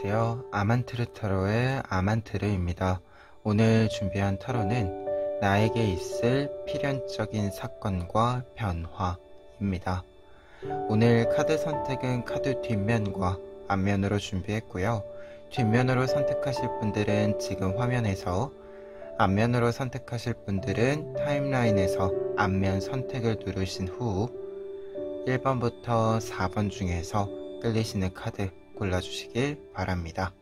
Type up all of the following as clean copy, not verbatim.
안녕하세요. 아만트르 타로의 아만트르입니다. 오늘 준비한 타로는 나에게 있을 필연적인 사건과 변화입니다. 오늘 카드 선택은 카드 뒷면과 앞면으로 준비했고요. 뒷면으로 선택하실 분들은 지금 화면에서, 앞면으로 선택하실 분들은 타임라인에서 앞면 선택을 누르신 후 1번부터 4번 중에서 끌리시는 카드 골라주시길 바랍니다.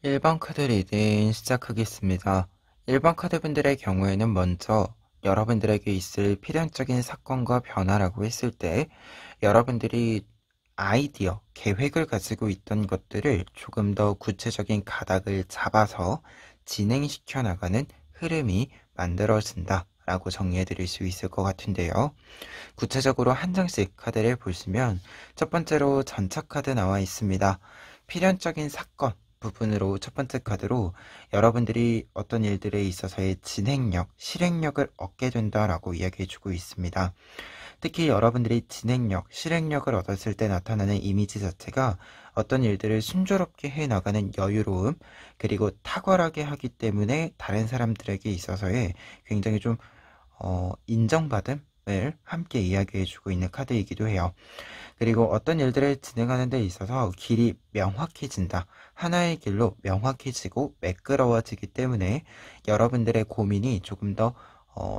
일 번 카드 리딩 시작하겠습니다. 1번 카드분들의 경우에는 먼저 여러분들에게 있을 필연적인 사건과 변화라고 했을 때 여러분들이 아이디어, 계획을 가지고 있던 것들을 조금 더 구체적인 가닥을 잡아서 진행시켜 나가는 흐름이 만들어진다 라고 정리해 드릴 수 있을 것 같은데요. 구체적으로 한 장씩 카드를 보시면 첫 번째로 전차 카드 나와 있습니다. 필연적인 사건 부분으로 첫 번째 카드로 여러분들이 어떤 일들에 있어서의 진행력, 실행력을 얻게 된다라고 이야기해주고 있습니다. 특히 여러분들이 진행력, 실행력을 얻었을 때 나타나는 이미지 자체가 어떤 일들을 순조롭게 해나가는 여유로움, 그리고 탁월하게 하기 때문에 다른 사람들에게 있어서의 굉장히 좀 인정받음을 함께 이야기해주고 있는 카드이기도 해요. 그리고 어떤 일들을 진행하는 데 있어서 길이 명확해진다. 하나의 길로 명확해지고 매끄러워지기 때문에 여러분들의 고민이 조금 더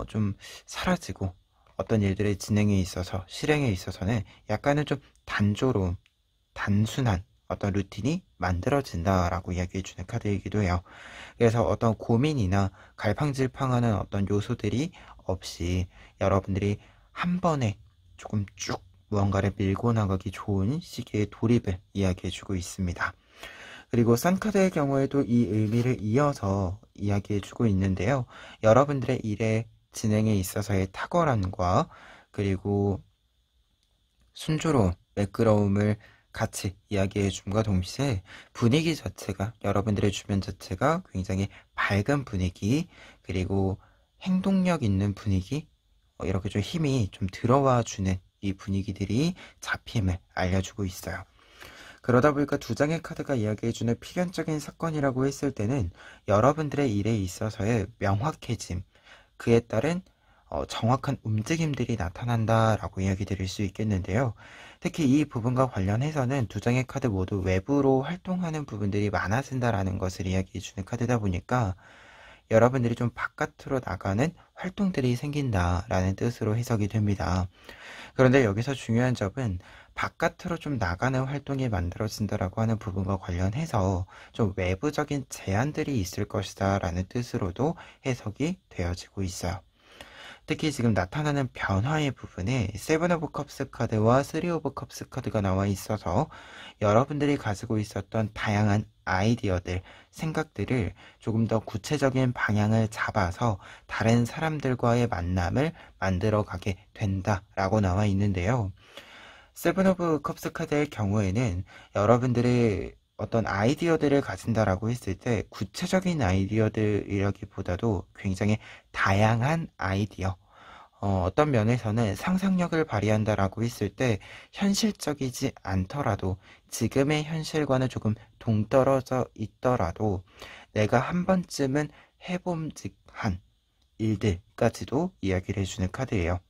좀 사라지고 어떤 일들의 진행에 있어서 실행에 있어서는 약간은 좀 단조로움, 단순한 어떤 루틴이 만들어진다라고 이야기해주는 카드이기도 해요. 그래서 어떤 고민이나 갈팡질팡하는 어떤 요소들이 없이 여러분들이 한 번에 조금 쭉 무언가를 밀고 나가기 좋은 시기의 돌입을 이야기해주고 있습니다. 그리고 썬카드의 경우에도 이 의미를 이어서 이야기해주고 있는데요. 여러분들의 일의 진행에 있어서의 탁월함과 그리고 순조로움, 매끄러움을 같이 이야기해줌과 동시에 분위기 자체가, 여러분들의 주변 자체가 굉장히 밝은 분위기, 그리고 행동력 있는 분위기, 이렇게 좀 힘이 좀 들어와 주는 이 분위기들이 잡힘을 알려주고 있어요. 그러다 보니까 두 장의 카드가 이야기해주는 필연적인 사건이라고 했을 때는 여러분들의 일에 있어서의 명확해짐, 그에 따른 정확한 움직임들이 나타난다라고 이야기 드릴 수 있겠는데요. 특히 이 부분과 관련해서는 두 장의 카드 모두 외부로 활동하는 부분들이 많아진다라는 것을 이야기해주는 카드다 보니까 여러분들이 좀 바깥으로 나가는 활동들이 생긴다라는 뜻으로 해석이 됩니다. 그런데 여기서 중요한 점은 바깥으로 좀 나가는 활동이 만들어진다라고 하는 부분과 관련해서 좀 외부적인 제한들이 있을 것이다 라는 뜻으로도 해석이 되어지고 있어요. 특히 지금 나타나는 변화의 부분에 세븐 오브 컵스 카드와 쓰리 오브 컵스 카드가 나와 있어서 여러분들이 가지고 있었던 다양한 아이디어들, 생각들을 조금 더 구체적인 방향을 잡아서 다른 사람들과의 만남을 만들어 가게 된다라고 나와 있는데요. 세븐 오브 컵스 카드의 경우에는 여러분들의 어떤 아이디어들을 가진다라고 했을 때 구체적인 아이디어들이라기보다도 굉장히 다양한 아이디어, 어떤 면에서는 상상력을 발휘한다라고 했을 때 현실적이지 않더라도 지금의 현실과는 조금 동떨어져 있더라도 내가 한 번쯤은 해봄직한 일들까지도 이야기를 해주는 카드예요.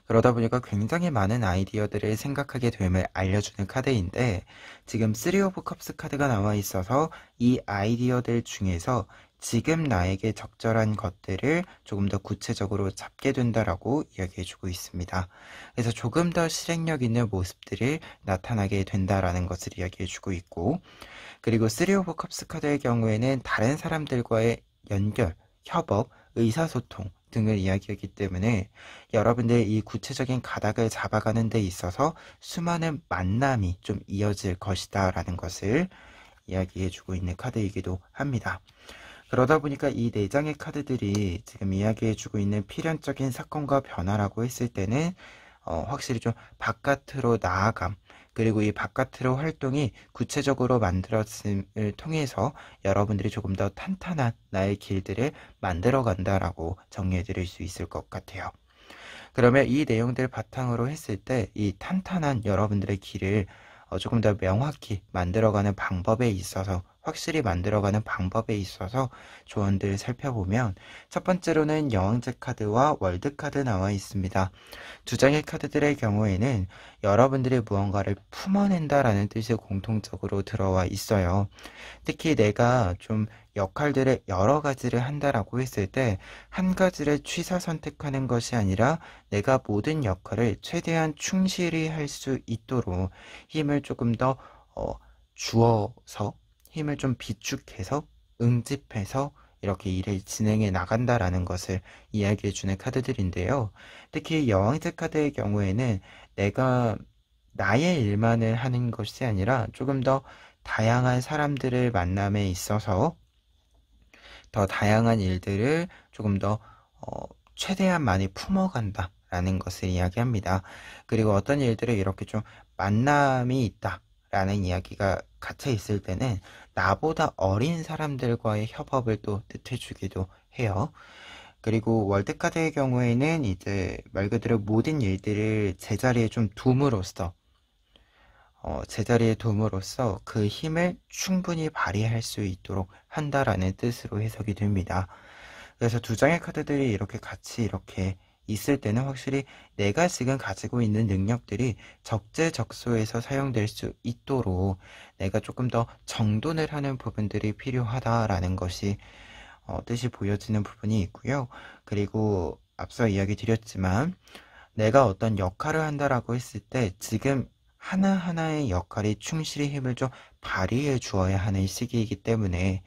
그러다 보니까 굉장히 많은 아이디어들을 생각하게 됨을 알려주는 카드인데 지금 3 오브 컵스 카드가 나와 있어서 이 아이디어들 중에서 지금 나에게 적절한 것들을 조금 더 구체적으로 잡게 된다라고 이야기해주고 있습니다. 그래서 조금 더 실행력 있는 모습들이 나타나게 된다라는 것을 이야기해주고 있고 그리고 3 오브 컵스 카드의 경우에는 다른 사람들과의 연결, 협업, 의사소통 등을 이야기하기 때문에 여러분들 이 구체적인 가닥을 잡아가는 데 있어서 수많은 만남이 좀 이어질 것이다 라는 것을 이야기해주고 있는 카드이기도 합니다. 그러다 보니까 이 4장의 카드들이 지금 이야기해주고 있는 필연적인 사건과 변화라고 했을 때는 확실히 좀 바깥으로 나아감, 그리고 이 바깥으로 활동이 구체적으로 만들어짐을 통해서 여러분들이 조금 더 탄탄한 나의 길들을 만들어 간다라고 정리해 드릴 수 있을 것 같아요. 그러면 이 내용들 바탕으로 했을 때 이 탄탄한 여러분들의 길을 조금 더 명확히 만들어가는 방법에 있어서 확실히 만들어가는 방법에 있어서 조언들 살펴보면 첫 번째로는 여왕제 카드와 월드 카드 나와 있습니다. 두 장의 카드들의 경우에는 여러분들이 무언가를 품어낸다라는 뜻이 공통적으로 들어와 있어요. 특히 내가 좀 역할들을 여러 가지를 한다라고 했을 때 한 가지를 취사 선택하는 것이 아니라 내가 모든 역할을 최대한 충실히 할 수 있도록 힘을 조금 더 주어서 힘을 좀 비축해서 응집해서 이렇게 일을 진행해 나간다라는 것을 이야기해주는 카드들인데요. 특히 여왕제 카드의 경우에는 내가 나의 일만을 하는 것이 아니라 조금 더 다양한 사람들을 만남에 있어서 더 다양한 일들을 조금 더 최대한 많이 품어간다 라는 것을 이야기합니다. 그리고 어떤 일들을 이렇게 좀 만남이 있다 라는 이야기가 갇혀 있을 때는 나보다 어린 사람들과의 협업을 또 뜻해주기도 해요. 그리고 월드카드의 경우에는 이제 말 그대로 모든 일들을 제자리에 좀 둠으로써 제자리에 둠으로써 그 힘을 충분히 발휘할 수 있도록 한다라는 뜻으로 해석이 됩니다. 그래서 두 장의 카드들이 이렇게 같이 이렇게 있을 때는 확실히 내가 지금 가지고 있는 능력들이 적재적소에서 사용될 수 있도록 내가 조금 더 정돈을 하는 부분들이 필요하다라는 것이 뜻이 보여지는 부분이 있고요. 그리고 앞서 이야기 드렸지만 내가 어떤 역할을 한다라고 했을 때 지금 하나하나의 역할이 충실히 힘을 좀 발휘해 주어야 하는 시기이기 때문에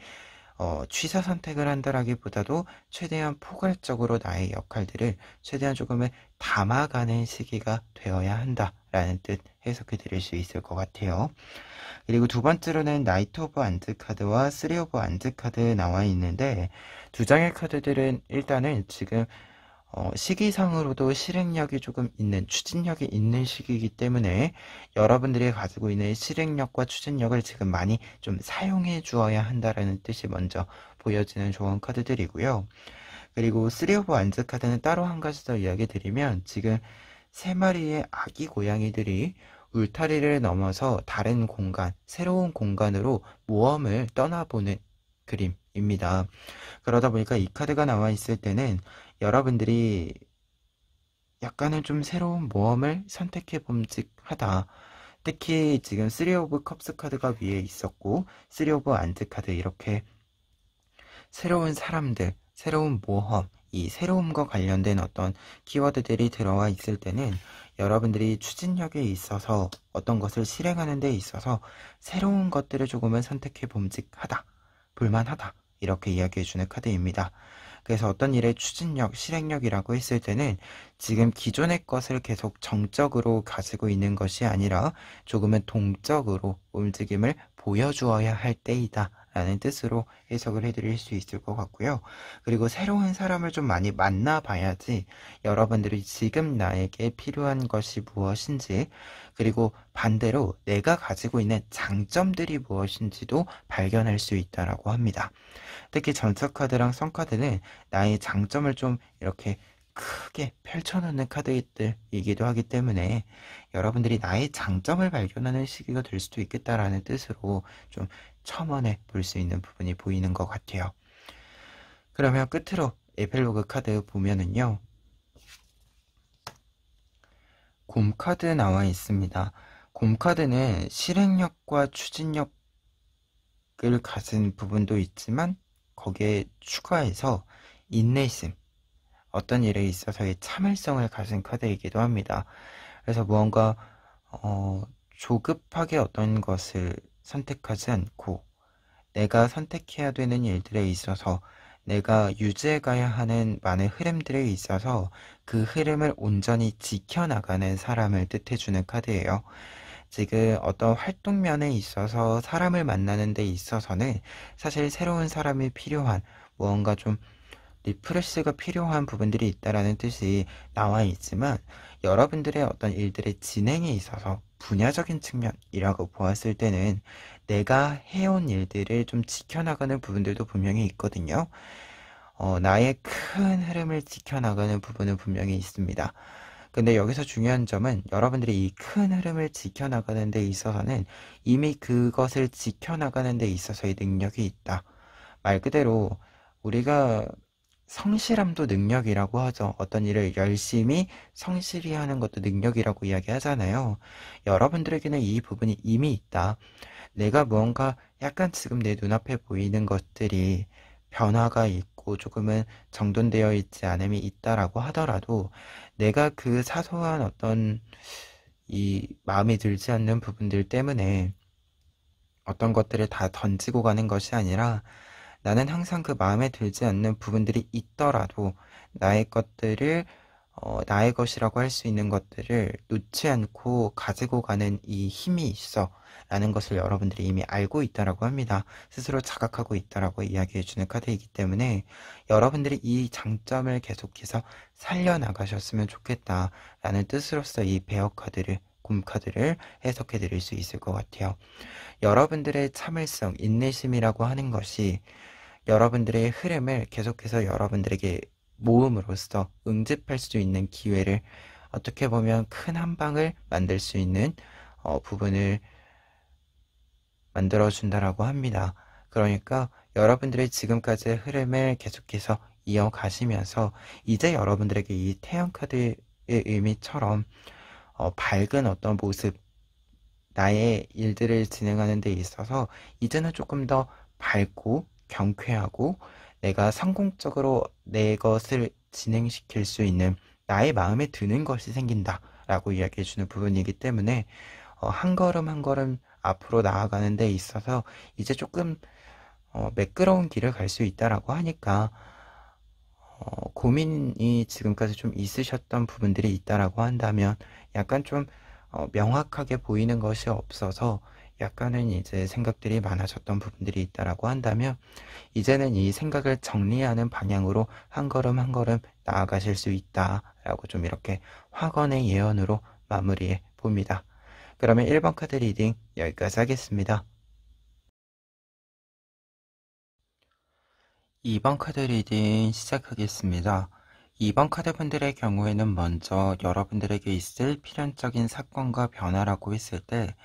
취사 선택을 한다라기보다도 최대한 포괄적으로 나의 역할들을 최대한 조금은 담아가는 시기가 되어야 한다라는 뜻 해석해 드릴 수 있을 것 같아요. 그리고 두 번째로는 나이트 오브 안드 카드와 3 오브 안드 카드 나와 있는데 두 장의 카드들은 일단은 지금 시기상으로도 실행력이 조금 있는, 추진력이 있는 시기이기 때문에 여러분들이 가지고 있는 실행력과 추진력을 지금 많이 좀 사용해 주어야 한다라는 뜻이 먼저 보여지는 조언 카드들이고요. 그리고 3 오브 완즈 카드는 따로 한 가지 더 이야기 드리면 지금 3마리의 아기 고양이들이 울타리를 넘어서 다른 공간, 새로운 공간으로 모험을 떠나보는 그림입니다. 그러다 보니까 이 카드가 나와 있을 때는 여러분들이 약간은 좀 새로운 모험을 선택해 봄직하다. 특히 지금 3 오브 컵스 카드가 위에 있었고 3 오브 안드 카드 이렇게 새로운 사람들, 새로운 모험, 이 새로움과 관련된 어떤 키워드들이 들어와 있을 때는 여러분들이 추진력에 있어서 어떤 것을 실행하는 데 있어서 새로운 것들을 조금은 선택해 봄직하다, 볼만하다 이렇게 이야기해주는 카드입니다. 그래서 어떤 일의 추진력, 실행력이라고 했을 때는 지금 기존의 것을 계속 정적으로 가지고 있는 것이 아니라 조금은 동적으로 움직임을 보여주어야 할 때이다 라는 뜻으로 해석을 해드릴 수 있을 것 같고요. 그리고 새로운 사람을 좀 많이 만나봐야지 여러분들이 지금 나에게 필요한 것이 무엇인지, 그리고 반대로 내가 가지고 있는 장점들이 무엇인지도 발견할 수 있다라고 합니다. 특히 전처카드랑 선카드는 나의 장점을 좀 이렇게 크게 펼쳐놓는 카드들이기도 하기 때문에 여러분들이 나의 장점을 발견하는 시기가 될 수도 있겠다라는 뜻으로 좀 첨언해 볼 수 있는 부분이 보이는 것 같아요. 그러면 끝으로 에필로그 카드 보면은요, 곰카드 나와 있습니다. 곰카드는 실행력과 추진력을 가진 부분도 있지만 거기에 추가해서 인내심, 어떤 일에 있어서의 참을성을 가진 카드이기도 합니다. 그래서 무언가 조급하게 어떤 것을 선택하지 않고 내가 선택해야 되는 일들에 있어서 내가 유지해가야 하는 많은 흐름들에 있어서 그 흐름을 온전히 지켜나가는 사람을 뜻해주는 카드예요. 지금 어떤 활동면에 있어서 사람을 만나는 데 있어서는 사실 새로운 사람이 필요한, 무언가 좀 리프레시가 필요한 부분들이 있다라는 뜻이 나와 있지만, 여러분들의 어떤 일들의 진행에 있어서 분야적인 측면이라고 보았을 때는 내가 해온 일들을 좀 지켜나가는 부분들도 분명히 있거든요. 나의 큰 흐름을 지켜나가는 부분은 분명히 있습니다. 근데 여기서 중요한 점은 여러분들이 이 큰 흐름을 지켜나가는 데 있어서는 이미 그것을 지켜나가는 데 있어서의 능력이 있다. 말 그대로 우리가 성실함도 능력이라고 하죠. 어떤 일을 열심히 성실히 하는 것도 능력이라고 이야기하잖아요. 여러분들에게는 이 부분이 이미 있다. 내가 무언가 약간 지금 내 눈앞에 보이는 것들이 변화가 있고 조금은 정돈되어 있지 않음이 있다라고 하더라도 내가 그 사소한 어떤 이 마음에 들지 않는 부분들 때문에 어떤 것들을 다 던지고 가는 것이 아니라 나는 항상 그 마음에 들지 않는 부분들이 있더라도 나의 것들을 나의 것이라고 할 수 있는 것들을 놓지 않고 가지고 가는 이 힘이 있어 라는 것을 여러분들이 이미 알고 있다라고 합니다. 스스로 자각하고 있다라고 이야기해 주는 카드이기 때문에 여러분들이 이 장점을 계속해서 살려나가셨으면 좋겠다 라는 뜻으로서 이 베어 카드를, 곰 카드를 해석해 드릴 수 있을 것 같아요. 여러분들의 참을성, 인내심이라고 하는 것이 여러분들의 흐름을 계속해서 여러분들에게 모음으로써 응집할 수 있는 기회를, 어떻게 보면 큰 한 방을 만들 수 있는 부분을 만들어준다라고 합니다. 그러니까 여러분들의 지금까지의 흐름을 계속해서 이어가시면서 이제 여러분들에게 이 태양카드의 의미처럼 밝은 어떤 모습, 나의 일들을 진행하는 데 있어서 이제는 조금 더 밝고 경쾌하고 내가 성공적으로 내 것을 진행시킬 수 있는 나의 마음에 드는 것이 생긴다 라고 이야기해 주는 부분이기 때문에 한 걸음 한 걸음 앞으로 나아가는 데 있어서 이제 조금 매끄러운 길을 갈 수 있다라고 하니까 고민이 지금까지 좀 있으셨던 부분들이 있다라고 한다면 약간 좀 명확하게 보이는 것이 없어서 약간은 이제 생각들이 많아졌던 부분들이 있다라고 한다면 이제는 이 생각을 정리하는 방향으로 한 걸음 한 걸음 나아가실 수 있다라고 좀 이렇게 확언의 예언으로 마무리해 봅니다. 그러면 1번 카드 리딩 여기까지 하겠습니다. 2번 카드 리딩 시작하겠습니다. 2번 카드분들의 경우에는 먼저 여러분들에게 있을 필연적인 사건과 변화라고 했을 때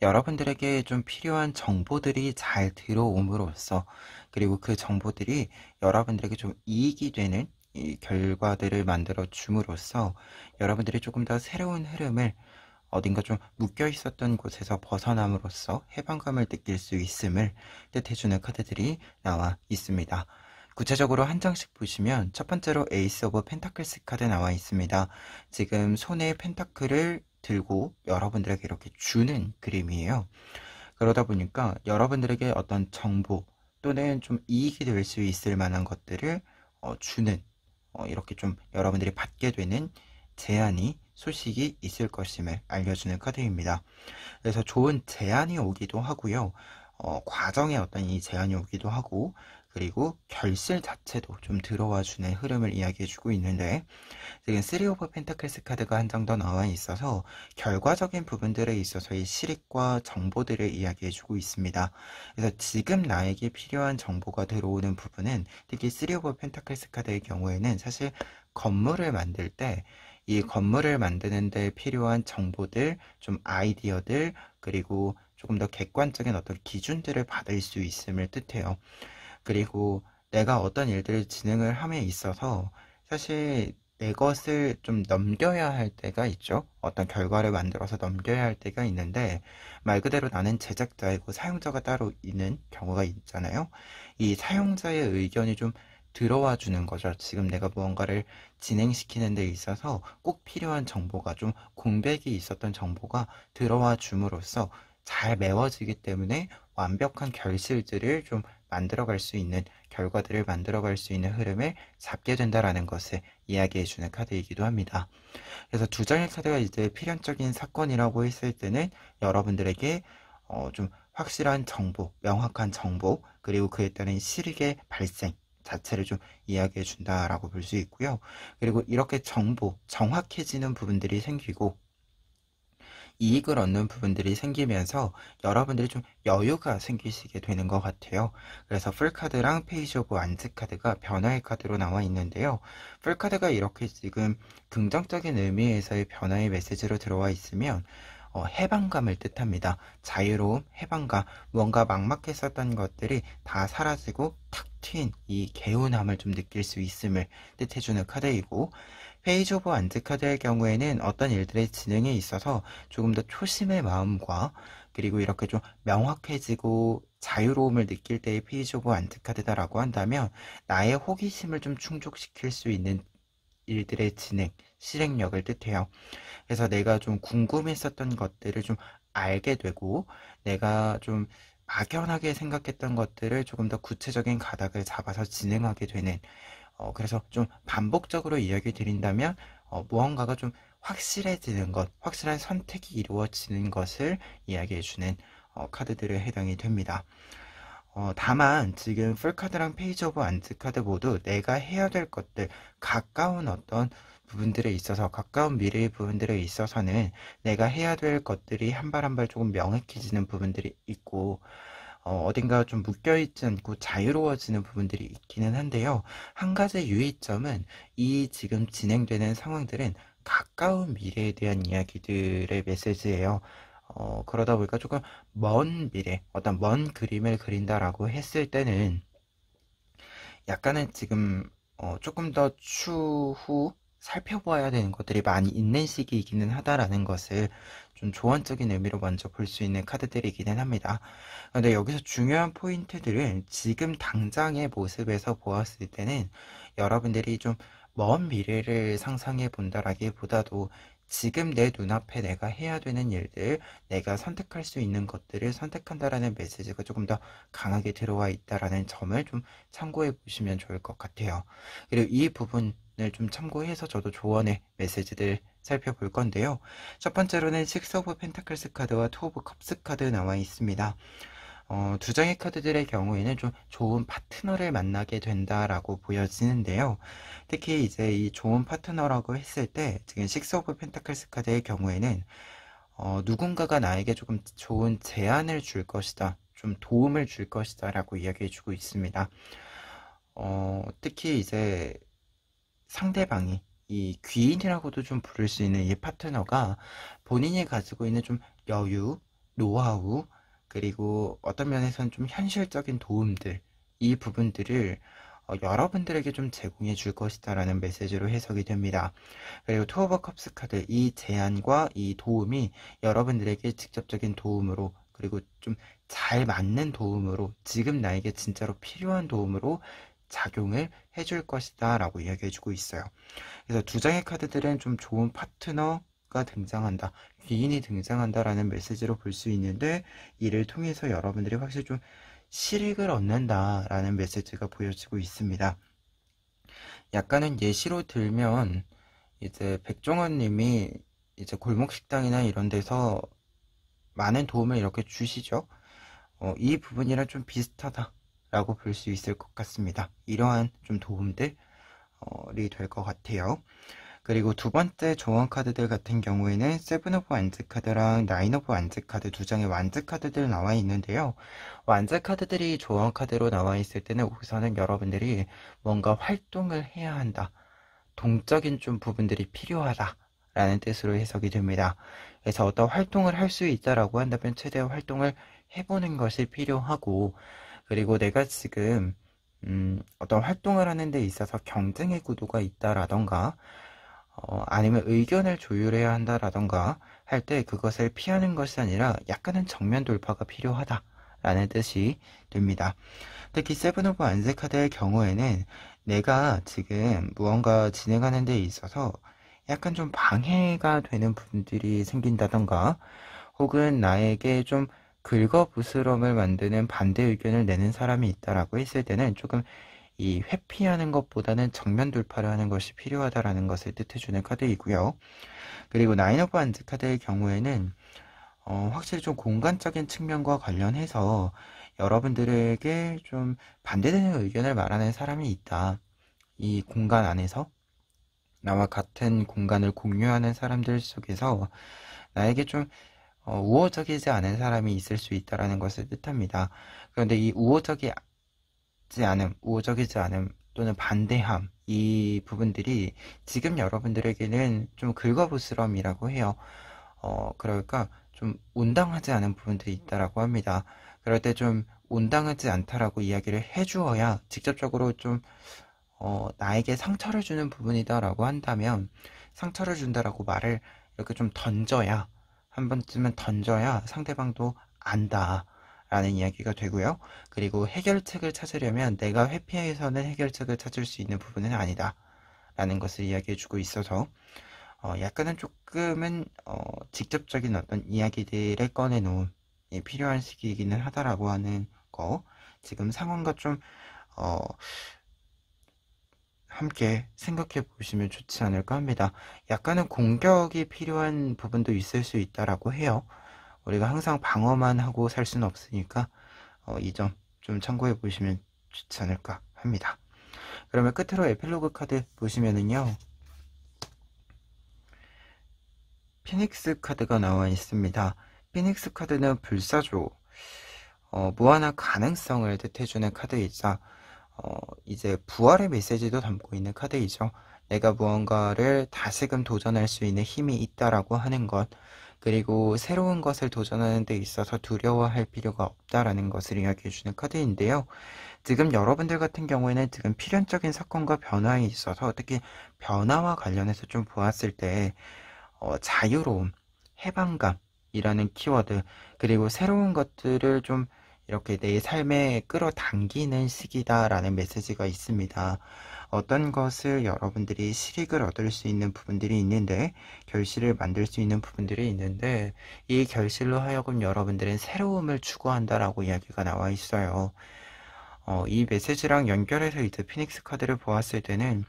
여러분들에게 좀 필요한 정보들이 잘 들어옴으로써, 그리고 그 정보들이 여러분들에게 좀 이익이 되는 이 결과들을 만들어 줌으로써 여러분들이 조금 더 새로운 흐름을, 어딘가 좀 묶여 있었던 곳에서 벗어남으로써 해방감을 느낄 수 있음을 뜻해주는 카드들이 나와 있습니다. 구체적으로 한 장씩 보시면 첫 번째로 에이스 오브 펜타클스 카드 나와 있습니다. 지금 손에 펜타클을 들고 여러분들에게 이렇게 주는 그림이에요. 그러다 보니까 여러분들에게 어떤 정보 또는 좀 이익이 될 수 있을 만한 것들을 주는, 이렇게 좀 여러분들이 받게 되는 제안이, 소식이 있을 것임을 알려주는 카드입니다. 그래서 좋은 제안이 오기도 하고요. 과정에 어떤 이 제한이 오기도 하고, 그리고 결실 자체도 좀 들어와주는 흐름을 이야기해주고 있는데, 지금 3 오브 펜타클스 카드가 한 장 더 나와 있어서 결과적인 부분들에 있어서의 실익과 정보들을 이야기해주고 있습니다. 그래서 지금 나에게 필요한 정보가 들어오는 부분은 특히 3 오브 펜타클스 카드의 경우에는 사실 건물을 만들 때 이 건물을 만드는 데 필요한 정보들, 좀 아이디어들, 그리고 조금 더 객관적인 어떤 기준들을 받을 수 있음을 뜻해요. 그리고 내가 어떤 일들을 진행을 함에 있어서 사실 내 것을 좀 넘겨야 할 때가 있죠. 어떤 결과를 만들어서 넘겨야 할 때가 있는데, 말 그대로 나는 제작자이고 사용자가 따로 있는 경우가 있잖아요. 이 사용자의 의견이 좀 들어와 주는 거죠. 지금 내가 무언가를 진행시키는 데 있어서 꼭 필요한 정보가, 좀 공백이 있었던 정보가 들어와 줌으로써 잘 메워지기 때문에 완벽한 결실들을 좀 만들어갈 수 있는, 결과들을 만들어갈 수 있는 흐름을 잡게 된다라는 것을 이야기해주는 카드이기도 합니다. 그래서 두 장의 카드가 이제 필연적인 사건이라고 했을 때는 여러분들에게 좀 확실한 정보, 명확한 정보, 그리고 그에 따른 실익의 발생 자체를 좀 이야기해 준다라고 볼 수 있고요. 그리고 이렇게 정보, 정확해지는 부분들이 생기고 이익을 얻는 부분들이 생기면서 여러분들이 좀 여유가 생기시게 되는 것 같아요. 그래서 풀카드랑 페이지 오브 완즈 카드가 변화의 카드로 나와 있는데요. 풀카드가 이렇게 지금 긍정적인 의미에서의 변화의 메시지로 들어와 있으면 해방감을 뜻합니다. 자유로움, 해방감, 무언가 막막했었던 것들이 다 사라지고 탁 트인 이 개운함을 좀 느낄 수 있음을 뜻해주는 카드이고, 페이지 오브 완즈 카드의 경우에는 어떤 일들의 진행에 있어서 조금 더 초심의 마음과 그리고 이렇게 좀 명확해지고 자유로움을 느낄 때의 페이지 오브 완즈 카드다라고 한다면, 나의 호기심을 좀 충족시킬 수 있는 일들의 진행, 실행력을 뜻해요. 그래서 내가 좀 궁금했었던 것들을 좀 알게 되고, 내가 좀 막연하게 생각했던 것들을 조금 더 구체적인 가닥을 잡아서 진행하게 되는, 그래서 좀 반복적으로 이야기 드린다면, 무언가가 좀 확실해지는 것, 확실한 선택이 이루어지는 것을 이야기해주는 카드들에 해당이 됩니다. 다만 지금 풀카드랑 페이지 오브 안즈 카드 모두 내가 해야 될 것들, 가까운 어떤 부분들에 있어서, 가까운 미래의 부분들에 있어서는 내가 해야 될 것들이 한 발 한 발 조금 명확해지는 부분들이 있고, 어딘가 좀 묶여있지 않고 자유로워지는 부분들이 있기는 한데요. 한 가지 유의점은 이 지금 진행되는 상황들은 가까운 미래에 대한 이야기들의 메시지예요. 그러다 보니까 조금 먼 미래, 어떤 먼 그림을 그린다라고 했을 때는 약간은 지금 조금 더 추후 살펴봐야 되는 것들이 많이 있는 시기이기는 하다라는 것을 좀 조언적인 의미로 먼저 볼 수 있는 카드들이기는 합니다. 근데 여기서 중요한 포인트들은 지금 당장의 모습에서 보았을 때는 여러분들이 좀 먼 미래를 상상해 본다라기보다도 지금 내 눈앞에 내가 해야 되는 일들, 내가 선택할 수 있는 것들을 선택한다라는 메시지가 조금 더 강하게 들어와 있다라는 점을 좀 참고해 보시면 좋을 것 같아요. 그리고 이 부분을 좀 참고해서 저도 조언의 메시지들 살펴볼 건데요. 첫 번째로는 6 오브 펜타클스 카드와 2 오브 컵스 카드 나와 있습니다. 두 장의 카드들의 경우에는 좀 좋은 파트너를 만나게 된다라고 보여지는데요. 특히 이제 이 좋은 파트너라고 했을 때 지금 6 오브 펜타클스 카드의 경우에는 누군가가 나에게 조금 좋은 제안을 줄 것이다, 좀 도움을 줄 것이다 라고 이야기해주고 있습니다. 특히 이제 상대방이 이 귀인이라고도 좀 부를 수 있는 이 파트너가 본인이 가지고 있는 좀 여유, 노하우, 그리고 어떤 면에서는 좀 현실적인 도움들, 이 부분들을 여러분들에게 좀 제공해 줄 것이다라는 메시지로 해석이 됩니다. 그리고 투 오브 컵스 카드, 이 제안과 이 도움이 여러분들에게 직접적인 도움으로, 그리고 좀 잘 맞는 도움으로, 지금 나에게 진짜로 필요한 도움으로 작용을 해줄 것이다 라고 이야기해주고 있어요. 그래서 두 장의 카드들은 좀 좋은 파트너가 등장한다, 귀인이 등장한다라는 메시지로 볼 수 있는데, 이를 통해서 여러분들이 확실히 좀 실익을 얻는다라는 메시지가 보여지고 있습니다. 약간은 예시로 들면 이제 백종원 님이 이제 골목식당이나 이런 데서 많은 도움을 이렇게 주시죠. 이 부분이랑 좀 비슷하다라고 볼 수 있을 것 같습니다. 이러한 좀 도움들이 될 것 같아요. 그리고 두 번째 조언 카드들 같은 경우에는 세븐 오브 완즈 카드랑 나인 오브 완즈 카드 두 장의 완즈 카드들 나와 있는데요. 완즈 카드들이 조언 카드로 나와 있을 때는 우선은 여러분들이 뭔가 활동을 해야 한다. 동적인 좀 부분들이 필요하다. 라는 뜻으로 해석이 됩니다. 그래서 어떤 활동을 할 수 있다라고 한다면 최대한 활동을 해보는 것이 필요하고, 그리고 내가 지금 어떤 활동을 하는 데 있어서 경쟁의 구도가 있다라던가 아니면 의견을 조율해야 한다라던가 할 때 그것을 피하는 것이 아니라 약간은 정면 돌파가 필요하다라는 뜻이 됩니다. 특히 세븐 오브 완즈 카드의 경우에는 내가 지금 무언가 진행하는 데 있어서 약간 좀 방해가 되는 부분들이 생긴다던가 혹은 나에게 좀 긁어부스럼을 만드는 반대 의견을 내는 사람이 있다라고 했을 때는 조금 이 회피하는 것보다는 정면 돌파를 하는 것이 필요하다라는 것을 뜻해주는 카드이고요. 그리고 나인 오브 완즈 카드의 경우에는 확실히 좀 공간적인 측면과 관련해서 여러분들에게 좀 반대되는 의견을 말하는 사람이 있다. 이 공간 안에서 나와 같은 공간을 공유하는 사람들 속에서 나에게 좀 우호적이지 않은 사람이 있을 수 있다라는 것을 뜻합니다. 그런데 이 우호적이지 않음 또는 반대함 이 부분들이 지금 여러분들에게는 좀 긁어부스럼이라고 해요. 그러니까 좀 온당하지 않은 부분들이 있다라고 합니다. 그럴 때 좀 온당하지 않다라고 이야기를 해주어야 직접적으로 좀 나에게 상처를 주는 부분이다라고 한다면 상처를 준다라고 말을 이렇게 좀 던져야 한 번쯤은 던져야 상대방도 안다 라는 이야기가 되고요. 그리고 해결책을 찾으려면 내가 회피해서는 해결책을 찾을 수 있는 부분은 아니다 라는 것을 이야기해 주고 있어서 약간은 조금은 직접적인 어떤 이야기들을 꺼내놓은 필요한 시기이기는 하다라고 하는 거 지금 상황과 좀 함께 생각해 보시면 좋지 않을까 합니다. 약간은 공격이 필요한 부분도 있을 수 있다라고 해요. 우리가 항상 방어만 하고 살 수는 없으니까 이 점 좀 참고해 보시면 좋지 않을까 합니다. 그러면 끝으로 에필로그 카드 보시면은요. 피닉스 카드가 나와 있습니다. 피닉스 카드는 불사조, 무한한 가능성을 뜻해주는 카드이자 이제 부활의 메시지도 담고 있는 카드이죠. 내가 무언가를 다시금 도전할 수 있는 힘이 있다라고 하는 것, 그리고 새로운 것을 도전하는 데 있어서 두려워할 필요가 없다라는 것을 이야기해주는 카드인데요. 지금 여러분들 같은 경우에는 지금 필연적인 사건과 변화에 있어서 특히 변화와 관련해서 좀 보았을 때 자유로움, 해방감이라는 키워드, 그리고 새로운 것들을 좀 이렇게 내 삶에 끌어당기는 시기다라는 메시지가 있습니다. 어떤 것을 여러분들이 실익을 얻을 수 있는 부분들이 있는데 결실을 만들 수 있는 부분들이 있는데 이 결실로 하여금 여러분들은 새로움을 추구한다라고 이야기가 나와 있어요. 이 메시지랑 연결해서 이제 피닉스 카드를 보았을 때는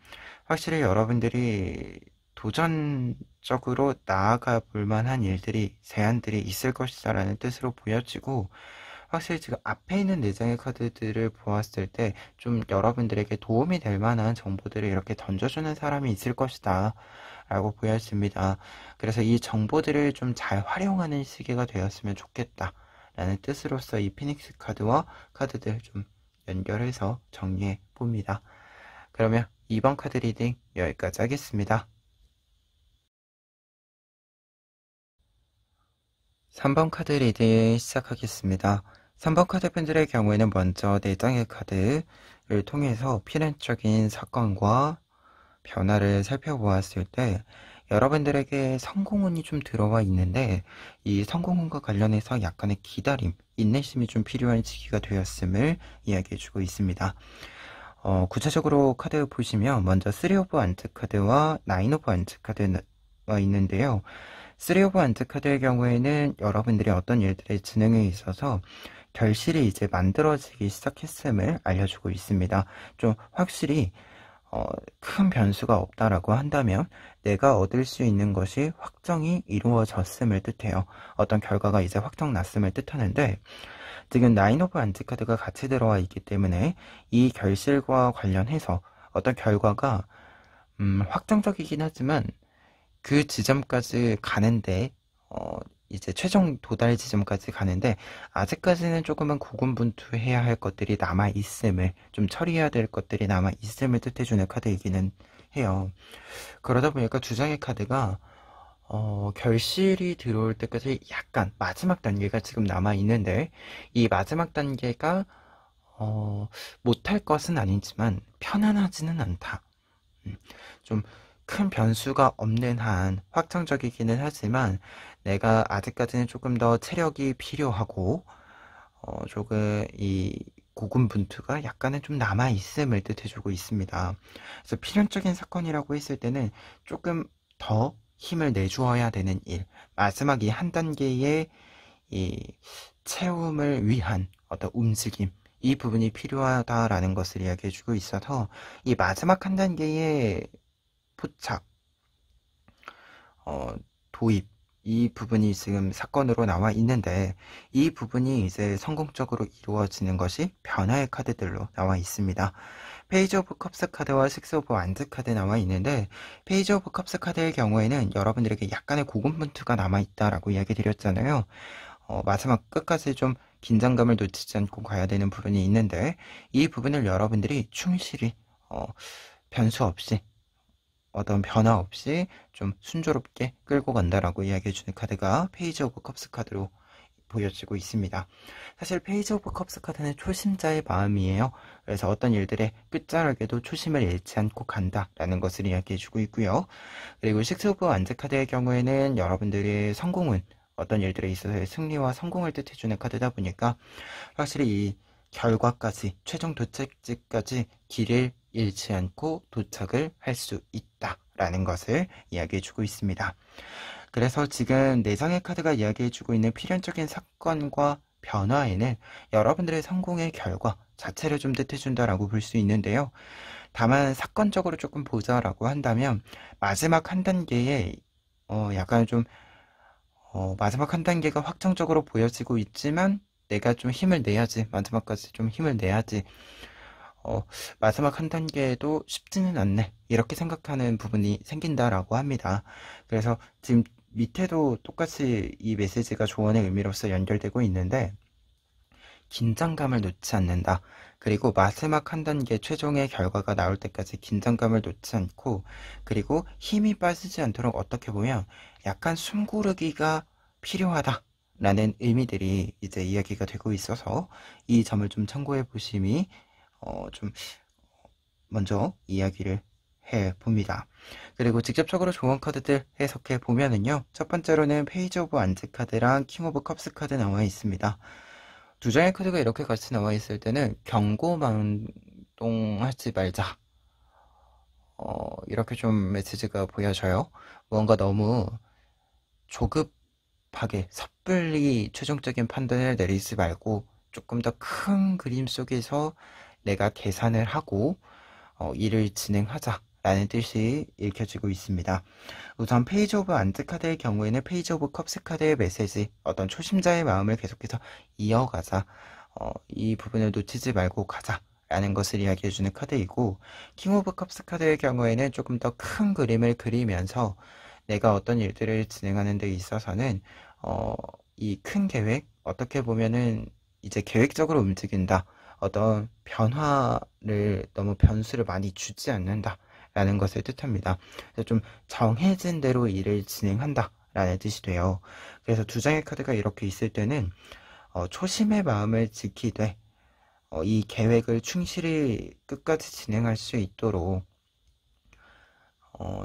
확실히 여러분들이 도전적으로 나아가 볼 만한 일들이, 제안들이 있을 것이다라는 뜻으로 보여지고 확실히 지금 앞에 있는 4장의 카드들을 보았을 때 좀 여러분들에게 도움이 될 만한 정보들을 이렇게 던져주는 사람이 있을 것이다 라고 보여집니다. 그래서 이 정보들을 좀 잘 활용하는 시기가 되었으면 좋겠다 라는 뜻으로서 이 피닉스 카드와 카드들 좀 연결해서 정리해 봅니다. 그러면 2번 카드 리딩 여기까지 하겠습니다. 3번 카드 리딩 시작하겠습니다. 3번 카드 팬들의 경우에는 먼저 4장의 카드를 통해서 필연적인 사건과 변화를 살펴보았을 때 여러분들에게 성공운이 좀 들어와 있는데 이 성공운과 관련해서 약간의 기다림, 인내심이 좀 필요한 시기가 되었음을 이야기해주고 있습니다. 구체적으로 카드 보시면 먼저 3 오브 완즈 카드와 9 오브 완즈 카드가 있는데요. 3 오브 완즈 카드의 경우에는 여러분들이 어떤 일들의 진행에 있어서 결실이 이제 만들어지기 시작했음을 알려주고 있습니다. 좀 확실히 큰 변수가 없다라고 한다면 내가 얻을 수 있는 것이 확정이 이루어졌음을 뜻해요. 어떤 결과가 이제 확정 났음을 뜻하는데, 지금 나인 오브 안즈 카드가 같이 들어와 있기 때문에 이 결실과 관련해서 어떤 결과가 확정적이긴 하지만 그 지점까지 가는데 이제 최종 도달 지점까지 가는데 아직까지는 조금은 고군분투해야 할 것들이 남아 있음을, 좀 처리해야 될 것들이 남아 있음을 뜻해주는 카드이기는 해요. 그러다 보니까 두 장의 카드가 결실이 들어올 때까지 약간 마지막 단계가 지금 남아 있는데, 이 마지막 단계가 못할 것은 아니지만 편안하지는 않다. 좀 큰 변수가 없는 한 확정적이기는 하지만 내가 아직까지는 조금 더 체력이 필요하고 조금 이 고군분투가 약간은 좀 남아있음을 뜻해주고 있습니다. 그래서 필연적인 사건이라고 했을 때는 조금 더 힘을 내주어야 되는 일, 마지막 이 한 단계의 이 채움을 위한 어떤 움직임, 이 부분이 필요하다라는 것을 이야기해주고 있어서 이 마지막 한 단계의 포착, 도입, 이 부분이 지금 사건으로 나와 있는데, 이 부분이 이제 성공적으로 이루어지는 것이 변화의 카드들로 나와 있습니다. 페이지 오브 컵스 카드와 식스 오브 완즈 카드 나와 있는데, 페이지 오브 컵스 카드의 경우에는 여러분들에게 약간의 고군분투가 남아 있다라고 이야기 드렸잖아요. 마지막 끝까지 좀 긴장감을 놓치지 않고 가야 되는 부분이 있는데, 이 부분을 여러분들이 충실히 변수 없이, 어떤 변화 없이 좀 순조롭게 끌고 간다라고 이야기해주는 카드가 페이지 오브 컵스 카드로 보여지고 있습니다. 사실 페이지 오브 컵스 카드는 초심자의 마음이에요. 그래서 어떤 일들의 끝자락에도 초심을 잃지 않고 간다라는 것을 이야기해주고 있고요. 그리고 식스 오브 완즈 카드의 경우에는 여러분들의 성공은 어떤 일들에 있어서의 승리와 성공을 뜻해주는 카드다 보니까 확실히 이 결과까지, 최종 도착지까지 길을 잃지 않고 도착을 할 수 있다라는 것을 이야기해주고 있습니다. 그래서 지금 4장의 카드가 이야기해주고 있는 필연적인 사건과 변화에는 여러분들의 성공의 결과 자체를 좀 뜻해준다라고 볼 수 있는데요. 다만 사건적으로 조금 보자라고 한다면 마지막 한 단계에 약간 좀 마지막 한 단계가 확정적으로 보여지고 있지만 내가 좀 힘을 내야지, 마지막까지 좀 힘을 내야지, 마지막 한 단계도 쉽지는 않네, 이렇게 생각하는 부분이 생긴다라고 합니다. 그래서 지금 밑에도 똑같이 이 메시지가 조언의 의미로서 연결되고 있는데, 긴장감을 놓지 않는다. 그리고 마지막 한 단계 최종의 결과가 나올 때까지 긴장감을 놓지 않고, 그리고 힘이 빠지지 않도록 어떻게 보면 약간 숨고르기가 필요하다 라는 의미들이 이제 이야기가 되고 있어서 이 점을 좀 참고해 보심이 좀 먼저 이야기를 해 봅니다. 그리고 직접적으로 조언 카드들 해석해 보면은요, 첫 번째로는 페이지 오브 안즈 카드랑 킹 오브 컵스 카드 나와 있습니다. 두 장의 카드가 이렇게 같이 나와 있을 때는 경고망동하지 말자, 이렇게 좀 메시지가 보여져요. 뭔가 너무 조급하게 섣불리 최종적인 판단을 내리지 말고 조금 더 큰 그림 속에서 내가 계산을 하고 일을 진행하자라는 뜻이 읽혀지고 있습니다. 우선 페이지 오브 안즈 카드의 경우에는 페이지 오브 컵스 카드의 메시지, 어떤 초심자의 마음을 계속해서 이어가자, 이 부분을 놓치지 말고 가자 라는 것을 이야기해주는 카드이고, 킹 오브 컵스 카드의 경우에는 조금 더 큰 그림을 그리면서 내가 어떤 일들을 진행하는 데 있어서는 이 큰 계획, 어떻게 보면은 이제 계획적으로 움직인다, 어떤 변화를, 너무 변수를 많이 주지 않는다 라는 것을 뜻합니다. 그래서 좀 정해진 대로 일을 진행한다 라는 뜻이 돼요. 그래서 두 장의 카드가 이렇게 있을 때는 초심의 마음을 지키되 이 계획을 충실히 끝까지 진행할 수 있도록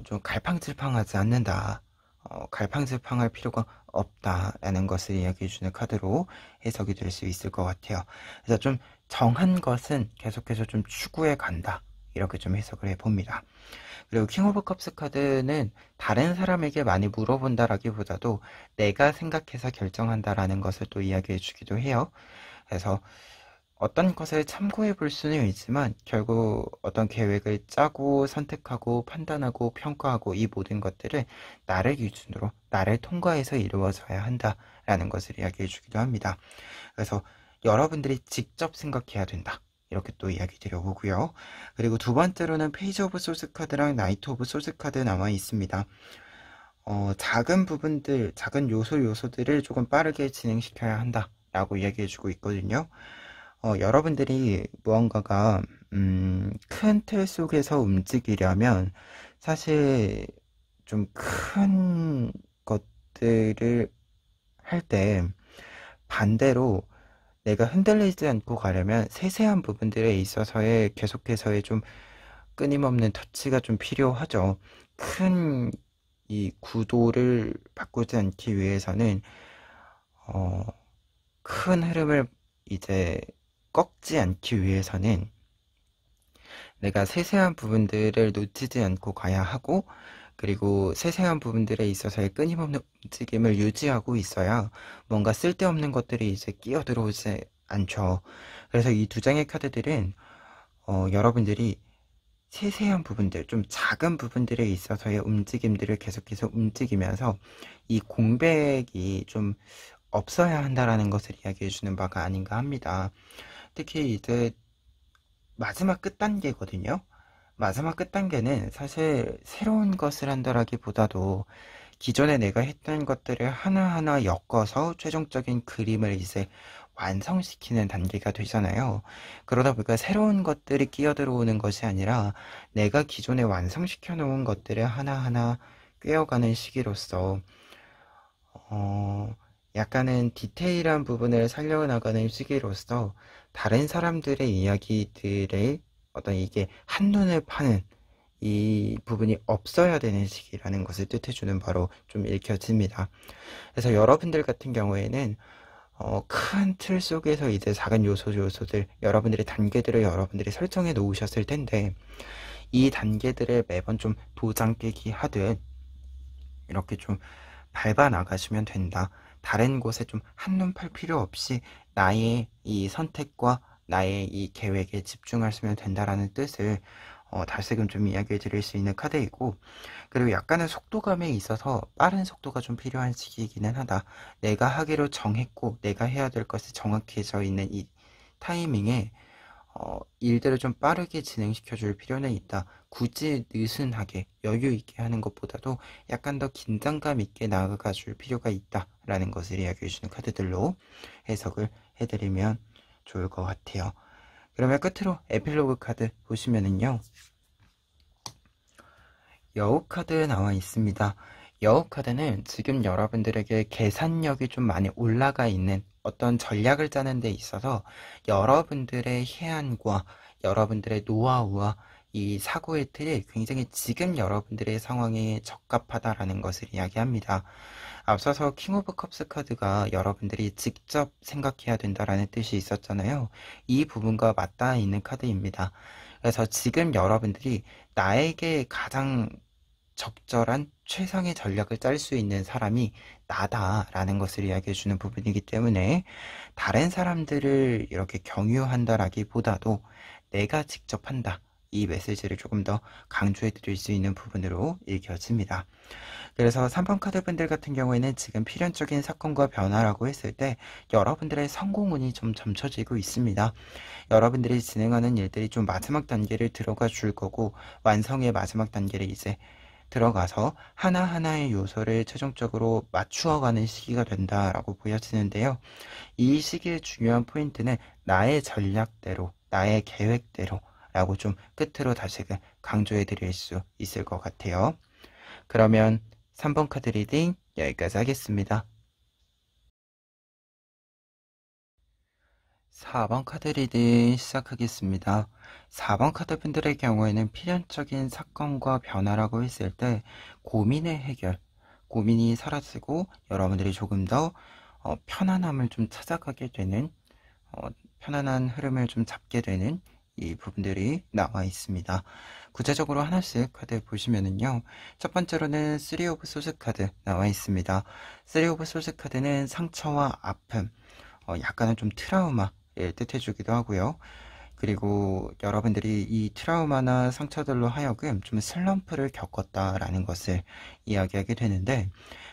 좀 갈팡질팡하지 않는다, 갈팡질팡할 필요가 없다라는 것을 이야기해주는 카드로 해석이 될 수 있을 것 같아요. 그래서 좀 정한 것은 계속해서 좀 추구해 간다, 이렇게 좀 해석을 해봅니다. 그리고 킹 오브 컵스 카드는 다른 사람에게 많이 물어본다라기보다도 내가 생각해서 결정한다라는 것을 또 이야기해 주기도 해요. 그래서 어떤 것을 참고해 볼 수는 있지만 결국 어떤 계획을 짜고 선택하고 판단하고 평가하고 이 모든 것들을 나를 기준으로 나를 통과해서 이루어져야 한다라는 것을 이야기해 주기도 합니다. 그래서 여러분들이 직접 생각해야 된다. 이렇게 또 이야기 드려보고요. 그리고 두 번째로는 페이지 오브 소스 카드랑 나이트 오브 소스 카드 나와 있습니다. 작은 부분들, 작은 요소들을 조금 빠르게 진행시켜야 한다. 라고 이야기해주고 있거든요. 여러분들이 무언가가, 큰 틀 속에서 움직이려면 사실 좀 큰 것들을 할 때 반대로 내가 흔들리지 않고 가려면 세세한 부분들에 있어서의 계속해서의 좀 끊임없는 터치가 좀 필요하죠. 큰 이 구도를 바꾸지 않기 위해서는 어, 큰 흐름을 이제 꺾지 않기 위해서는 내가 세세한 부분들을 놓치지 않고 가야 하고 그리고 세세한 부분들에 있어서의 끊임없는 움직임을 유지하고 있어야 뭔가 쓸데없는 것들이 이제 끼어들어오지 않죠. 그래서 이 두 장의 카드들은 여러분들이 세세한 부분들, 좀 작은 부분들에 있어서의 움직임들을 계속해서 움직이면서 이 공백이 좀 없어야 한다라는 것을 이야기해 주는 바가 아닌가 합니다. 특히 이제 마지막 끝단계거든요. 마지막 끝단계는 사실 새로운 것을 한다라기보다도 기존에 내가 했던 것들을 하나하나 엮어서 최종적인 그림을 이제 완성시키는 단계가 되잖아요. 그러다 보니까 새로운 것들이 끼어들어오는 것이 아니라 내가 기존에 완성시켜 놓은 것들을 하나하나 꿰어가는 시기로서 어, 약간은 디테일한 부분을 살려나가는 시기로서 다른 사람들의 이야기들의 어떤 이게 한눈을 파는 이 부분이 없어야 되는 시기라는 것을 뜻해주는 바로 좀 읽혀집니다. 그래서 여러분들 같은 경우에는 큰 틀 속에서 이제 작은 요소들, 여러분들의 단계들을 여러분들이 설정해 놓으셨을 텐데, 이 단계들을 매번 좀 도장 깨기 하듯, 이렇게 좀 밟아 나가시면 된다. 다른 곳에 좀 한눈 팔 필요 없이 나의 이 선택과 나의 이 계획에 집중하시면 된다라는 뜻을 다시금 좀 이야기해 드릴 수 있는 카드이고, 그리고 약간은 속도감에 있어서 빠른 속도가 좀 필요한 시기이기는 하다. 내가 하기로 정했고 내가 해야 될 것이 정확해져 있는 이 타이밍에 일들을 좀 빠르게 진행시켜 줄 필요는 있다. 굳이 느슨하게 여유 있게 하는 것보다도 약간 더 긴장감 있게 나아가 줄 필요가 있다라는 것을 이야기해 주는 카드들로 해석을 해드리면 좋을 것 같아요. 그러면 끝으로 에필로그 카드 보시면은요. 여우 카드 나와 있습니다. 여우 카드는 지금 여러분들에게 계산력이 좀 많이 올라가 있는 어떤 전략을 짜는 데 있어서 여러분들의 해안과 여러분들의 노하우와 이 사고의 틀이 굉장히 지금 여러분들의 상황에 적합하다라는 것을 이야기합니다. 앞서서 킹 오브 컵스 카드가 여러분들이 직접 생각해야 된다라는 뜻이 있었잖아요. 이 부분과 맞닿아 있는 카드입니다. 그래서 지금 여러분들이 나에게 가장 적절한 최상의 전략을 짤 수 있는 사람이 나다라는 것을 이야기해 주는 부분이기 때문에 다른 사람들을 이렇게 경유한다라기보다도 내가 직접 한다. 이 메시지를 조금 더 강조해 드릴 수 있는 부분으로 읽혀집니다. 그래서 3번 카드 분들 같은 경우에는 지금 필연적인 사건과 변화라고 했을 때 여러분들의 성공운이 좀 점쳐지고 있습니다. 여러분들이 진행하는 일들이 좀 마지막 단계를 들어가 줄 거고 완성의 마지막 단계를 이제 들어가서 하나하나의 요소를 최종적으로 맞추어가는 시기가 된다라고 보여지는데요. 이 시기의 중요한 포인트는 나의 전략대로, 나의 계획대로 라고 좀 끝으로 다시금 강조해 드릴 수 있을 것 같아요. 그러면 3번 카드 리딩 여기까지 하겠습니다. 4번 카드 리딩 시작하겠습니다. 4번 카드 분들의 경우에는 필연적인 사건과 변화라고 했을 때 고민의 해결, 고민이 사라지고 여러분들이 조금 더 편안함을 좀 찾아가게 되는 편안한 흐름을 좀 잡게 되는 이 부분들이 나와 있습니다. 구체적으로 하나씩 카드 보시면은요. 첫 번째로는 3 오브 소스 카드 나와 있습니다. 3 오브 소스 카드는 상처와 아픔, 약간은 좀 트라우마, 뜻해주기도 하고요. 그리고 여러분들이 이 트라우마나 상처들로 하여금 좀 슬럼프를 겪었다라는 것을 이야기하게 되는데,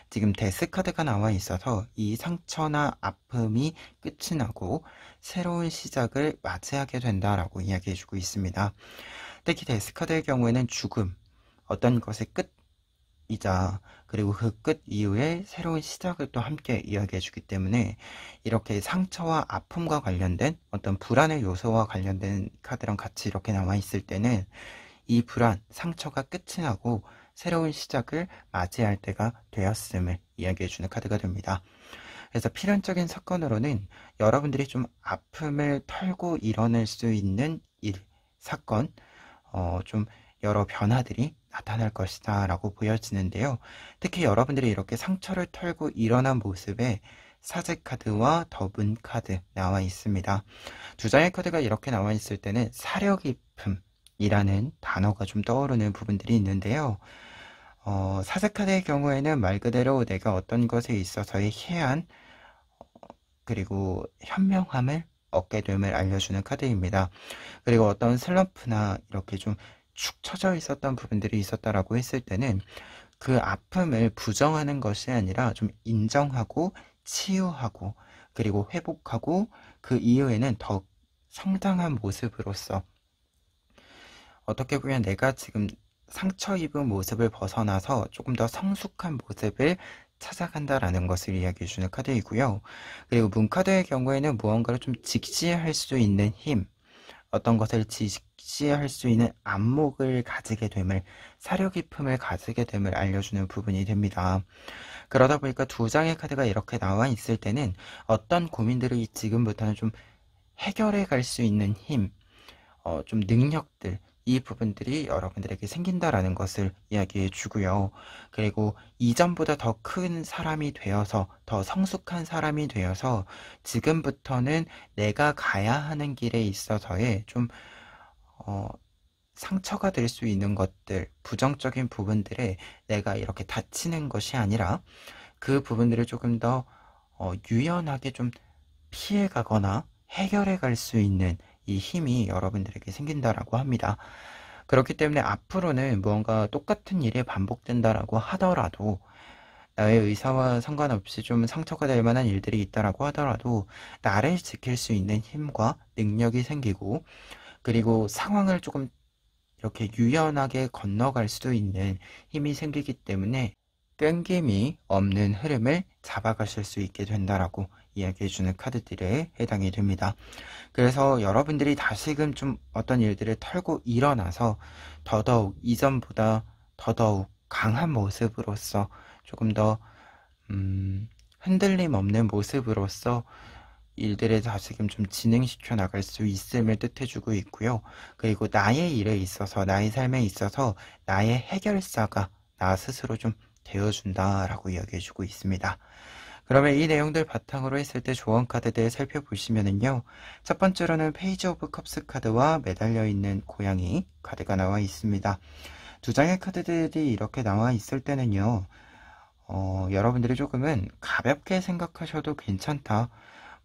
지금 데스 카드가 나와 있어서 이 상처나 아픔이 끝이 나고 새로운 시작을 맞이하게 된다라고 이야기해주고 있습니다. 특히 데스 카드의 경우에는 죽음, 어떤 것의 끝이자 그리고 그 끝 이후에 새로운 시작을 또 함께 이야기해주기 때문에, 이렇게 상처와 아픔과 관련된 어떤 불안의 요소와 관련된 카드랑 같이 이렇게 나와 있을 때는 이 불안, 상처가 끝이 나고 새로운 시작을 맞이할 때가 되었음을 이야기해주는 카드가 됩니다. 그래서 필연적인 사건으로는 여러분들이 좀 아픔을 털고 일어날 수 있는 일, 사건, 좀 여러 변화들이 나타날 것이다 라고 보여지는데요. 특히 여러분들이 이렇게 상처를 털고 일어난 모습에 사제 카드와 더분 카드 나와 있습니다. 두 장의 카드가 이렇게 나와 있을 때는 사려 깊음이라는 단어가 좀 떠오르는 부분들이 있는데요. 사제 카드의 경우에는 말 그대로 내가 어떤 것에 있어서의 해안, 그리고 현명함을 얻게 됨을 알려주는 카드입니다. 그리고 어떤 슬럼프나 이렇게 좀 축 처져 있었던 부분들이 있었다라고 했을 때는 그 아픔을 부정하는 것이 아니라 좀 인정하고 치유하고 그리고 회복하고 그 이후에는 더 성장한 모습으로서, 어떻게 보면 내가 지금 상처 입은 모습을 벗어나서 조금 더 성숙한 모습을 찾아간다라는 것을 이야기해주는 카드이고요. 그리고 문카드의 경우에는 무언가를 좀 직시할 수 있는 힘, 어떤 것을 직시할 수 있는 안목을 가지게 됨을, 사려 깊음을 가지게 됨을 알려주는 부분이 됩니다. 그러다 보니까 두 장의 카드가 이렇게 나와 있을 때는 어떤 고민들을 지금부터는 좀 해결해 갈 수 있는 힘, 좀 능력들, 이 부분들이 여러분들에게 생긴다라는 것을 이야기해 주고요. 그리고 이전보다 더 큰 사람이 되어서, 더 성숙한 사람이 되어서 지금부터는 내가 가야 하는 길에 있어서의 좀 상처가 될 수 있는 것들, 부정적인 부분들에 내가 이렇게 다치는 것이 아니라 그 부분들을 조금 더 유연하게 좀 피해가거나 해결해 갈 수 있는 이 힘이 여러분들에게 생긴다라고 합니다. 그렇기 때문에 앞으로는 무언가 똑같은 일이 반복된다라고 하더라도, 나의 의사와 상관없이 좀 상처가 될 만한 일들이 있다라고 하더라도 나를 지킬 수 있는 힘과 능력이 생기고, 그리고 상황을 조금 이렇게 유연하게 건너갈 수도 있는 힘이 생기기 때문에 끈김이 없는 흐름을 잡아가실 수 있게 된다라고 이야기해주는 카드들에 해당이 됩니다. 그래서 여러분들이 다시금 좀 어떤 일들을 털고 일어나서 더더욱 이전보다 더더욱 강한 모습으로서, 조금 더 흔들림 없는 모습으로서 일들을 다시금 좀 진행시켜 나갈 수 있음을 뜻해주고 있고요. 그리고 나의 일에 있어서, 나의 삶에 있어서 나의 해결사가 나 스스로 좀 되어준다라고 이야기해주고 있습니다. 그러면 이 내용들 바탕으로 했을 때 조언 카드들 살펴보시면은요, 첫 번째로는 페이지 오브 컵스 카드와 매달려 있는 고양이 카드가 나와 있습니다. 두 장의 카드들이 이렇게 나와 있을 때는요, 여러분들이 조금은 가볍게 생각하셔도 괜찮다.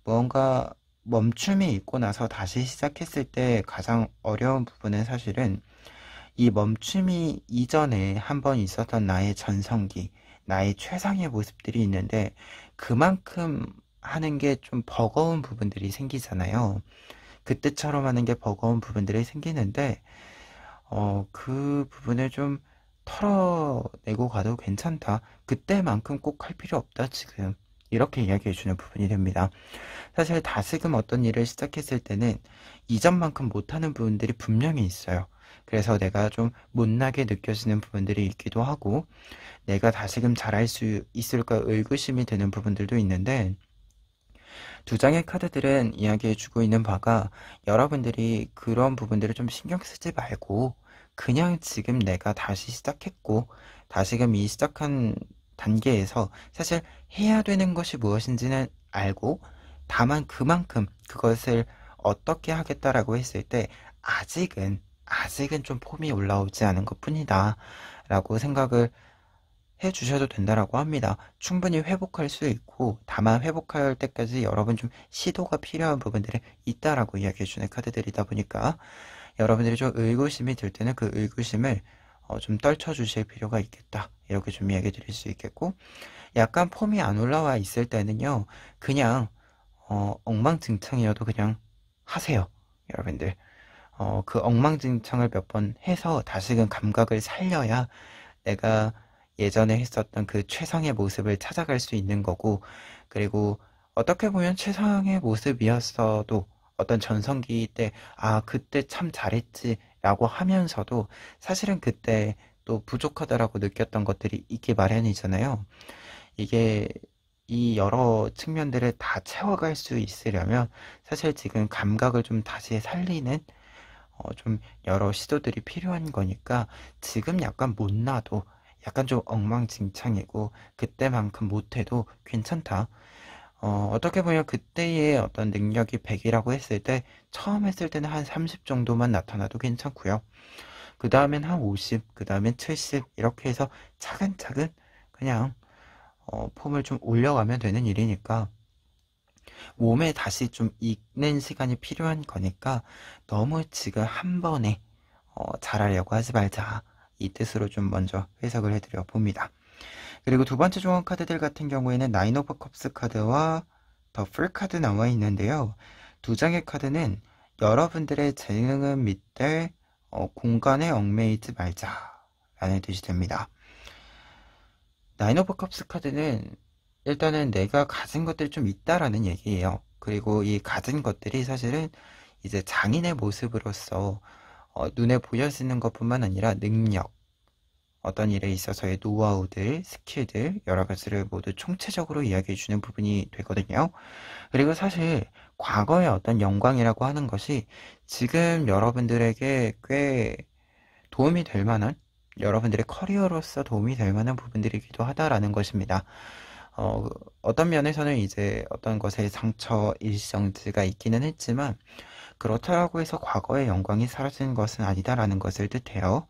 무언가 멈춤이 있고 나서 다시 시작했을 때 가장 어려운 부분은 사실은 이 멈춤이 이전에 한번 있었던 나의 전성기, 나의 최상의 모습들이 있는데 그만큼 하는 게 좀 버거운 부분들이 생기잖아요. 그때처럼 하는 게 버거운 부분들이 생기는데 그 부분을 좀 털어내고 가도 괜찮다. 그때만큼 꼭 할 필요 없다 지금. 이렇게 이야기해주는 부분이 됩니다. 사실 다시금 어떤 일을 시작했을 때는 이전만큼 못하는 부분들이 분명히 있어요. 그래서 내가 좀 못나게 느껴지는 부분들이 있기도 하고, 내가 다시금 잘할 수 있을까 의구심이 드는 부분들도 있는데, 두 장의 카드들은 이야기해주고 있는 바가, 여러분들이 그런 부분들을 좀 신경 쓰지 말고 그냥 지금 내가 다시 시작했고, 다시금 이 시작한 단계에서 사실 해야 되는 것이 무엇인지는 알고, 다만 그만큼 그것을 어떻게 하겠다라고 했을 때 아직은 좀 폼이 올라오지 않은 것 뿐이다 라고 생각을 해주셔도 된다라고 합니다. 충분히 회복할 수 있고, 다만 회복할 때까지 여러분 좀 시도가 필요한 부분들이 있다라고 이야기해주는 카드들이다 보니까 여러분들이 좀 의구심이 들 때는 그 의구심을 좀 떨쳐주실 필요가 있겠다, 이렇게 좀 이야기 드릴 수 있겠고, 약간 폼이 안 올라와 있을 때는요, 그냥 엉망진창이어도 그냥 하세요, 여러분들. 그 엉망진창을 몇 번 해서 다시금 감각을 살려야 내가 예전에 했었던 그 최상의 모습을 찾아갈 수 있는 거고, 그리고 어떻게 보면 최상의 모습이었어도 어떤 전성기 때, 아, 그때 참 잘했지 라고 하면서도 사실은 그때 또 부족하다라고 느꼈던 것들이 있기 마련이잖아요. 이게 이 여러 측면들을 다 채워갈 수 있으려면 사실 지금 감각을 좀 다시 살리는 좀 여러 시도들이 필요한 거니까, 지금 약간 못나도 약간 좀 엉망진창이고 그때만큼 못해도 괜찮다. 어떻게 보면 그때의 어떤 능력이 100이라고 했을 때 처음 했을 때는 한 30 정도만 나타나도 괜찮고요. 그 다음엔 한 50, 그 다음엔 70 이렇게 해서 차근차근 그냥 폼을 좀 올려가면 되는 일이니까, 몸에 다시 좀 익는 시간이 필요한 거니까 너무 지금 한 번에 잘하려고 하지 말자, 이 뜻으로 좀 먼저 해석을 해드려 봅니다. 그리고 두 번째 조언 카드들 같은 경우에는 나인 오브 컵스 카드와 더 풀 카드 나와 있는데요. 두 장의 카드는 여러분들의 재능은 믿되 공간에 얽매이지 말자 라는 뜻이 됩니다. 나인 오브 컵스 카드는 일단은 내가 가진 것들이 좀 있다라는 얘기예요. 그리고 이 가진 것들이 사실은 이제 장인의 모습으로서 눈에 보여지는 것뿐만 아니라 능력, 어떤 일에 있어서의 노하우들, 스킬들 여러 가지를 모두 총체적으로 이야기해주는 부분이 되거든요. 그리고 사실 과거의 어떤 영광이라고 하는 것이 지금 여러분들에게 꽤 도움이 될 만한, 여러분들의 커리어로서 도움이 될 만한 부분들이기도 하다라는 것입니다. 어떤 면에서는 이제 어떤 것에 상처, 일성지가 있기는 했지만 그렇다고 해서 과거의 영광이 사라지는 것은 아니다라는 것을 뜻해요.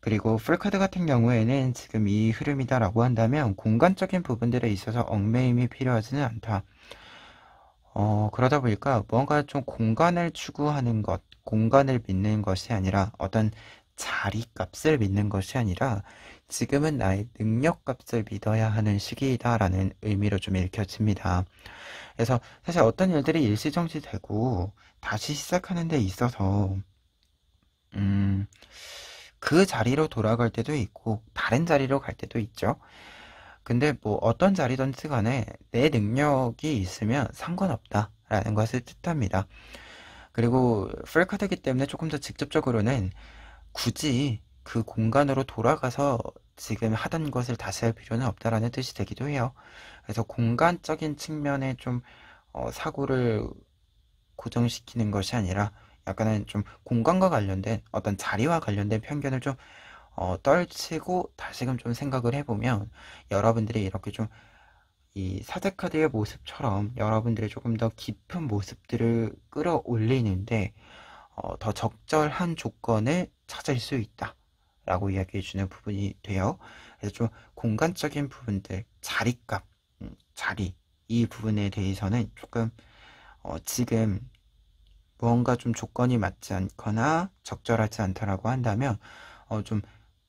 그리고 풀카드 같은 경우에는 지금 이 흐름이다라고 한다면 공간적인 부분들에 있어서 얽매임이 필요하지는 않다. 그러다 보니까 뭔가 좀 공간을 추구하는 것, 공간을 믿는 것이 아니라 어떤 자리값을 믿는 것이 아니라 지금은 나의 능력값을 믿어야 하는 시기이다라는 의미로 좀 읽혀집니다. 그래서 사실 어떤 일들이 일시정지 되고 다시 시작하는 데 있어서 그 자리로 돌아갈 때도 있고 다른 자리로 갈 때도 있죠. 근데 뭐 어떤 자리든지 간에 내 능력이 있으면 상관없다라는 것을 뜻합니다. 그리고 풀카드이기 때문에 조금 더 직접적으로는 굳이 그 공간으로 돌아가서 지금 하던 것을 다시 할 필요는 없다라는 뜻이 되기도 해요. 그래서 공간적인 측면에 좀 사고를 고정시키는 것이 아니라 약간은 좀 공간과 관련된 어떤 자리와 관련된 편견을 좀 떨치고 다시금 좀 생각을 해보면 여러분들이 이렇게 좀 이 사제카드의 모습처럼 여러분들의 조금 더 깊은 모습들을 끌어올리는데 더 적절한 조건을 찾을 수 있다 라고 이야기해주는 부분이 돼요. 그래서 좀 공간적인 부분들, 자리값, 자리, 이 부분에 대해서는 조금 지금 무언가 좀 조건이 맞지 않거나 적절하지 않다라고 한다면 좀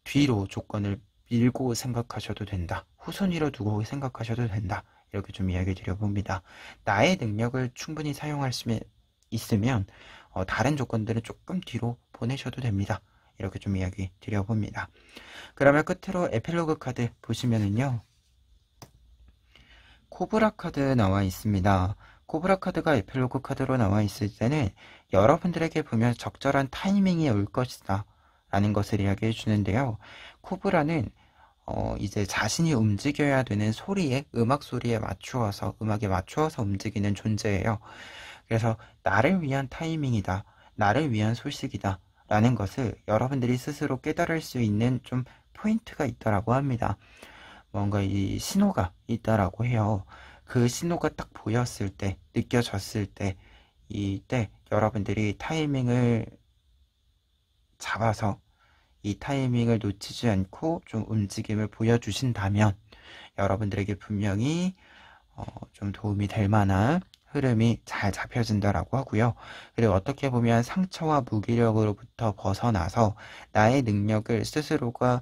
뒤로 조건을 밀고 생각하셔도 된다, 후순위로 두고 생각하셔도 된다, 이렇게 좀 이야기 드려봅니다. 나의 능력을 충분히 사용할 수 있으면 다른 조건들은 조금 뒤로 보내셔도 됩니다. 이렇게 좀 이야기 드려봅니다. 그러면 끝으로 에필로그 카드 보시면은요, 코브라 카드 나와 있습니다. 코브라 카드가 에필로그 카드로 나와 있을 때는 여러분들에게 보면 적절한 타이밍이 올 것이다 라는 것을 이야기해 주는데요. 코브라는 이제 자신이 움직여야 되는 소리에, 음악 소리에 맞추어서, 음악에 맞추어서 움직이는 존재예요. 그래서 나를 위한 타이밍이다, 나를 위한 소식이다 라는 것을 여러분들이 스스로 깨달을 수 있는 좀 포인트가 있다라고 합니다. 뭔가 이 신호가 있다라고 해요. 그 신호가 딱 보였을 때, 느껴졌을 때, 이때 여러분들이 타이밍을 잡아서 이 타이밍을 놓치지 않고 좀 움직임을 보여주신다면 여러분들에게 분명히 좀 도움이 될 만한 흐름이 잘 잡혀진다라고 하고요. 그리고 어떻게 보면 상처와 무기력으로부터 벗어나서 나의 능력을 스스로가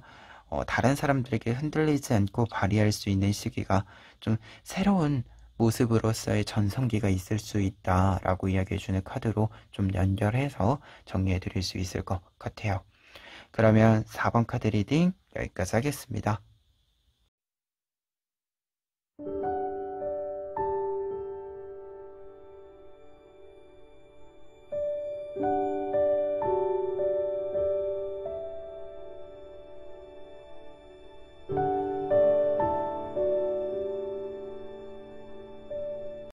다른 사람들에게 흔들리지 않고 발휘할 수 있는 시기가 좀 새로운 모습으로서의 전성기가 있을 수 있다라고 이야기해주는 카드로 좀 연결해서 정리해 드릴 수 있을 것 같아요. 그러면 4번 카드 리딩 여기까지 하겠습니다.